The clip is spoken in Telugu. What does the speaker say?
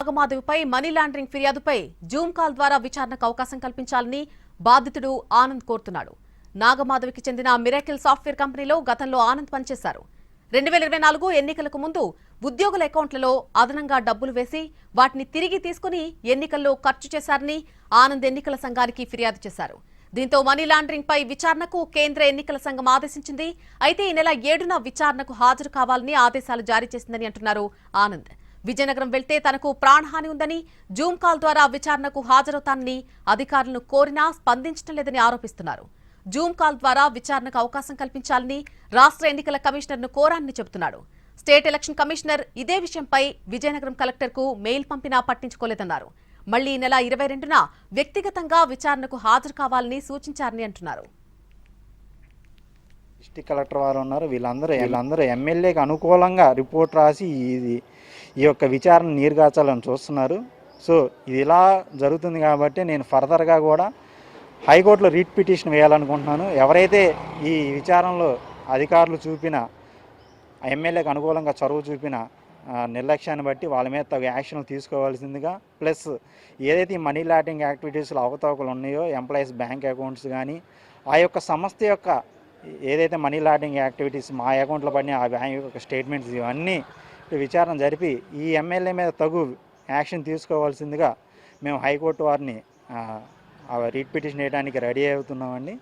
నాగమాధవిపై మనీ లాండరింగ్ ఫిర్యాదుపై జూమ్ కాల్ ద్వారా విచారణకు అవకాశం కల్పించాలని బాధితుడు ఆనంద్ కోరుతున్నాడు. నాగమాధవికి చెందిన మిరాకిల్ సాఫ్ట్వేర్ కంపెనీలో గతంలో ఆనంద్ పనిచేశారు. 2024 ఎన్నికలకు ముందు ఉద్యోగుల అకౌంట్లలో అదనంగా డబ్బులు వేసి వాటిని తిరిగి తీసుకుని ఎన్నికల్లో ఖర్చు చేశారని ఆనంద్ ఎన్నికల సంఘానికి ఫిర్యాదు చేశారు. దీంతో మనీ లాండరింగ్ పై విచారణకు కేంద్ర ఎన్నికల సంఘం ఆదేశించింది. అయితే ఈ నెల 7న విచారణకు హాజరు కావాలని ఆదేశాలు జారీ చేసిందని అంటున్నారు ఆనంద్. విజయనగరం వెళ్తే తనకు ప్రాణహాని ఉందని, జూమ్ కాల్ ద్వారా విచారణకు హాజరవుతానని అధికారులను కోరినా స్పందించడం లేదని ఆరోపిస్తున్నారు. జూమ్ కాల్ ద్వారా విచారణకు అవకాశం కల్పించాలని రాష్ట్ర ఎన్నికల కమిషనర్ను కోరానని చెబుతున్నాడు. స్టేట్ ఎలక్షన్ కమిషనర్ ఇదే విషయంపై విజయనగరం కలెక్టర్కు మెయిల్ పంపినా పట్టించుకోలేదన్నారు. మళ్లీ ఈ నెల 22న వ్యక్తిగతంగా విచారణకు హాజరు కావాలని సూచించారని అంటున్నారు. డిస్ట్రిక్ట్ కలెక్టర్ వారు ఉన్నారు, వీళ్ళందరూ ఎమ్మెల్యేకి అనుకూలంగా రిపోర్ట్ రాసి ఈ యొక్క విచారణ నీరుగార్చాలని చూస్తున్నారు. సో ఇది ఇలా జరుగుతుంది కాబట్టి నేను ఫర్దర్గా కూడా హైకోర్టులో రిట్ పిటిషన్ వేయాలనుకుంటున్నాను. ఎవరైతే ఈ విచారణలో అధికారులు చూపిన ఎమ్మెల్యేకి అనుకూలంగా చొరవ చూపిన నిర్లక్ష్యాన్ని బట్టి వాళ్ళ మీద తగు యాక్షన్లు తీసుకోవాల్సిందిగా, ప్లస్ ఏదైతే ఈ మనీ లాండరింగ్ యాక్టివిటీస్లో అవకతవకలు ఉన్నాయో ఎంప్లాయీస్ బ్యాంక్ అకౌంట్స్ కానీ ఆ యొక్క సంస్థ యొక్క ఏదైతే మనీ లాండరింగ్ యాక్టివిటీస్ మా అకౌంట్లో పడిన ఆ బ్యాంక్ యొక్క స్టేట్మెంట్స్ ఇవన్నీ విచారణ జరిపి ఈ ఎమ్మెల్యే మీద తగు యాక్షన్ తీసుకోవాల్సిందిగా మేము హైకోర్టు వారిని రిట్ పిటిషన్ వేయడానికి రెడీ అవుతున్నామండి.